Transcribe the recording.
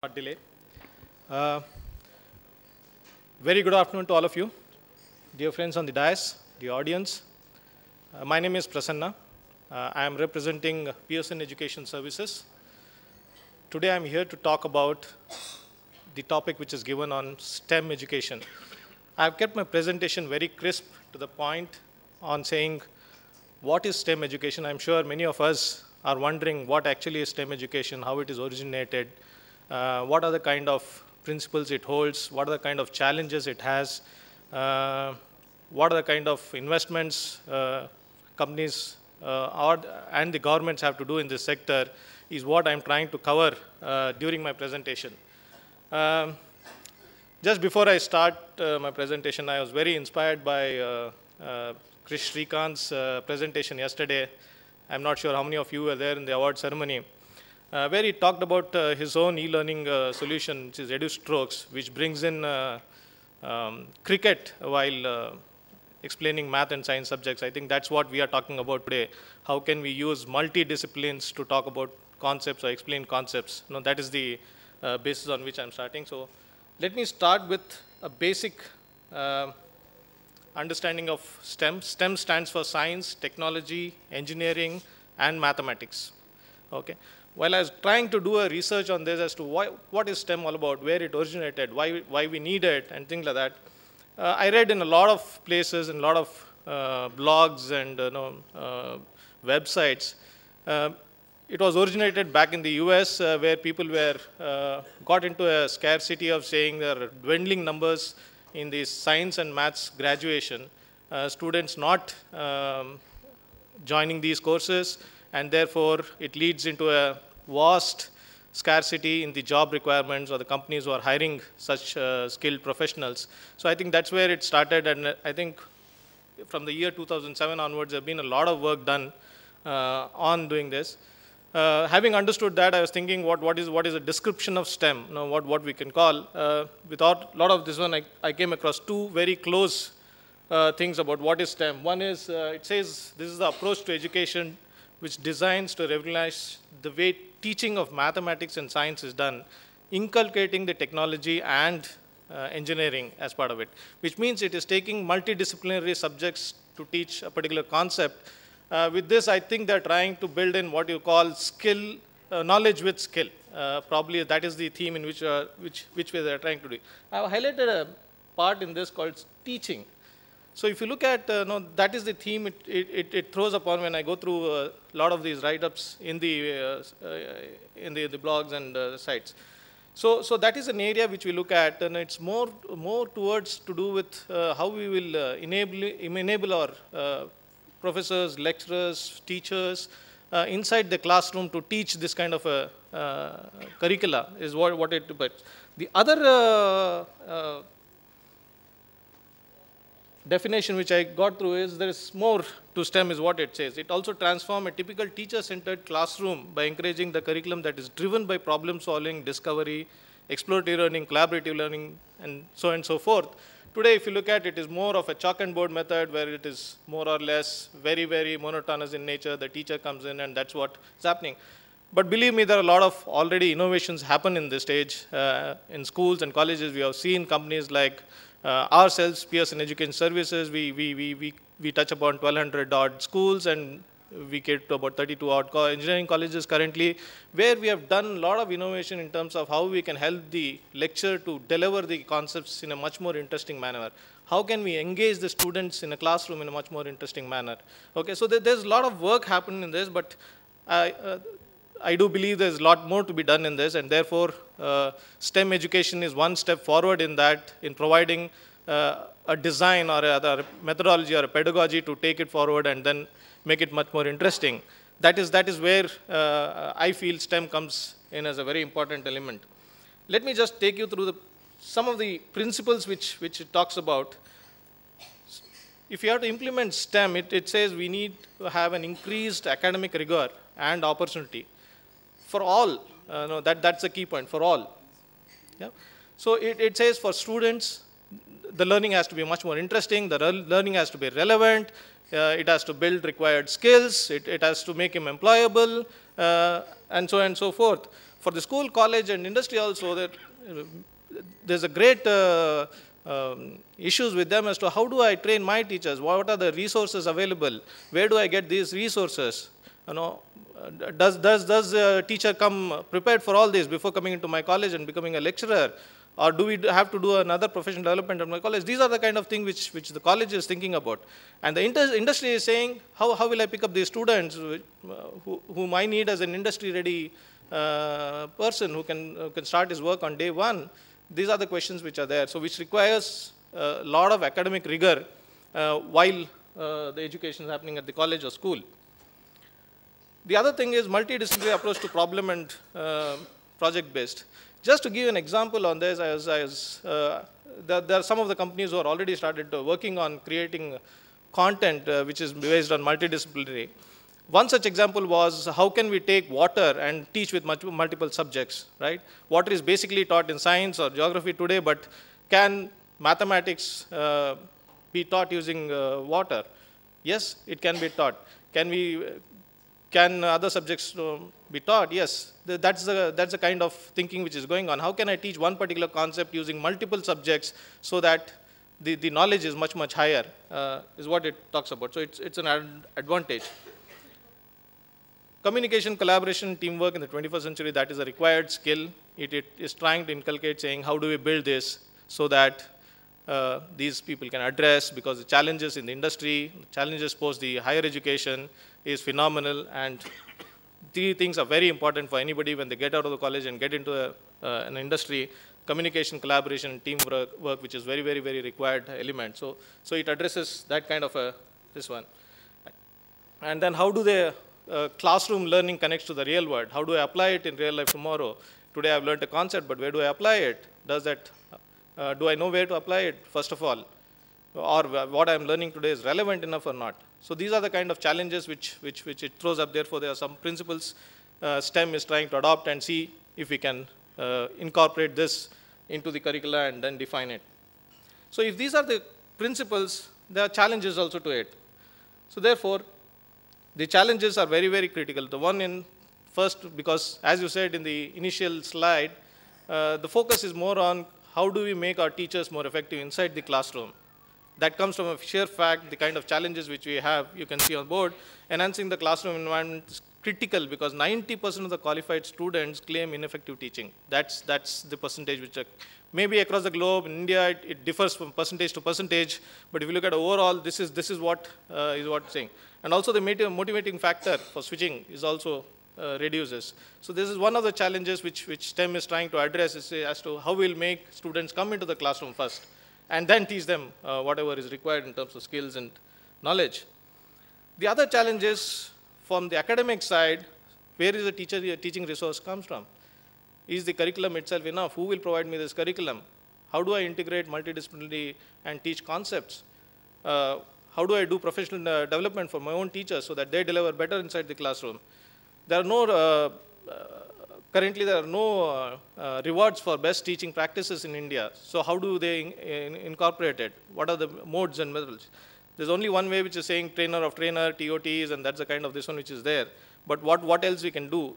Not delay. Uh, Very good afternoon to all of you, dear friends on the dais, the audience. My name is Prasanna. I am representing Pearson Education Services. Today I'm here to talk about the topic which is given on STEM education. I've kept my presentation very crisp to the point on saying what is STEM education. I'm sure many of us are wondering what actually is STEM education, how it is originated, what are the kind of principles it holds, what are the kind of challenges it has, what are the kind of investments companies and the governments have to do in this sector is what I'm trying to cover during my presentation. Just before I start my presentation, I was very inspired by Krish Srikanth's presentation yesterday. I'm not sure how many of you were there in the award ceremony. Where he talked about his own e-learning solution, which is EduStrokes, which brings in cricket while explaining math and science subjects. I think that's what we are talking about today. How can we use multi-disciplines to talk about concepts or explain concepts? No, that is the basis on which I'm starting. So let me start with a basic understanding of STEM. STEM stands for science, technology, engineering, and mathematics. Okay. While I was trying to do a research on this as to what is STEM all about, where it originated, why we need it, and things like that, I read in a lot of places, in a lot of blogs and websites. It was originated back in the US where people got into a scarcity of saying there are dwindling numbers in the science and maths graduation, students not joining these courses, and therefore it leads into a vast scarcity in the job requirements or the companies who are hiring such skilled professionals. So I think that's where it started, and I think from the year 2007 onwards, there have been a lot of work done on doing this. Having understood that, I was thinking, what is a description of STEM? What we can call. Without a lot of this one, I came across two very close things about what is STEM. One is, it says, this is the approach to education which designs to revolutionize the way teaching of mathematics and science is done, inculcating the technology and engineering as part of it, which means it is taking multidisciplinary subjects to teach a particular concept. With this, I think they're trying to build in what you call skill, knowledge with skill. Probably that is the theme in which way they're trying to do. I've highlighted a part in this called teaching. So if you look at, that is the theme it throws upon when I go through a lot of these write-ups in the blogs and sites. So that is an area which we look at, and it's more towards to do with how we will enable our professors, lecturers, teachers inside the classroom to teach this kind of a curricula is what it. But the other definition which I got through is there is more to STEM is what it says. It also transforms a typical teacher-centered classroom by encouraging the curriculum that is driven by problem solving, discovery, exploratory learning, collaborative learning, and so forth. Today, if you look at it, is more of a chalk and board method where it is more or less very, very monotonous in nature. The teacher comes in and that's what is happening. But believe me, there are a lot of already innovations happen in this stage. In schools and colleges, we have seen companies like ourselves, Pearson Education Services, we touch upon 1,200 odd schools, and we cater to about 32 odd engineering colleges currently, where we have done a lot of innovation in terms of how we can help the lecturer to deliver the concepts in a much more interesting manner. How can we engage the students in a classroom in a much more interesting manner? Okay, so there's a lot of work happening in this, but I do believe there's a lot more to be done in this, and therefore STEM education is one step forward in that, in providing a design or a methodology or a pedagogy to take it forward and then make it much more interesting. That is where I feel STEM comes in as a very important element. Let me just take you through some of the principles which it talks about. If you have to implement STEM, it says we need to have an increased academic rigor and opportunity for all. That's a key point, for all. Yeah? So it says for students, the learning has to be much more interesting, the learning has to be relevant, it has to build required skills, it has to make him employable, and so forth. For the school, college, and industry also, that there's a great issues with them as to how do I train my teachers, what are the resources available, where do I get these resources, you know, does a teacher come prepared for all this before coming into my college and becoming a lecturer, or do we have to do another professional development in my college? These are the kind of things which the college is thinking about. And the industry is saying, how will I pick up these students whom I need as an industry-ready person who can start his work on day one? These are the questions which are there, so which requires a lot of academic rigor while the education is happening at the college or school. The other thing is multidisciplinary approach to problem and project-based. Just to give an example on this, there are some of the companies who are already started working on creating content which is based on multidisciplinary. One such example was, how can we take water and teach with multiple subjects, right? Water is basically taught in science or geography today, but can mathematics be taught using water? Yes, it can be taught. Can other subjects be taught? Yes, that's the kind of thinking which is going on. How can I teach one particular concept using multiple subjects so that the knowledge is much higher, is what it talks about. So it's an advantage. Communication, collaboration, teamwork in the 21st century, that is a required skill. It is trying to inculcate, saying, how do we build this so that these people can address, because the challenges in the industry, challenges post the higher education is phenomenal, and these things are very important for anybody when they get out of the college and get into an industry. Communication, collaboration, and teamwork, which is very required element. So it addresses that kind of this one. And then how do they classroom learning connects to the real world? How do I apply it in real life tomorrow? Today I've learned a concept, but where do I apply it? Do I know where to apply it, first of all? Or what I'm learning today is relevant enough or not? So these are the kind of challenges which it throws up. Therefore, there are some principles STEM is trying to adopt and see if we can incorporate this into the curricula and then define it. So if these are the principles, there are challenges also to it. So therefore, the challenges are very critical. The one in first, because as you said in the initial slide, the focus is more on how do we make our teachers more effective inside the classroom. That comes from a sheer fact, the kind of challenges which we have, you can see on board. Enhancing the classroom environment is critical because 90% of the qualified students claim ineffective teaching. That's the percentage which maybe across the globe. In India, it differs from percentage to percentage. But if you look at overall, this is what it's saying. And also the motivating factor for switching is also reduces. So this is one of the challenges which STEM is trying to address, is as to how we'll make students come into the classroom first and then teach them whatever is required in terms of skills and knowledge. The other challenge is from the academic side, where is the teaching resource comes from? Is the curriculum itself enough? Who will provide me this curriculum? How do I integrate multidisciplinary and teach concepts? How do I do professional development for my own teachers so that they deliver better inside the classroom? There are no currently, there are no rewards for best teaching practices in India. So how do they incorporate it? What are the modes and methods? There's only one way, which is saying trainer of trainer, TOTs, and that's the kind of this one which is there. But what else we can do?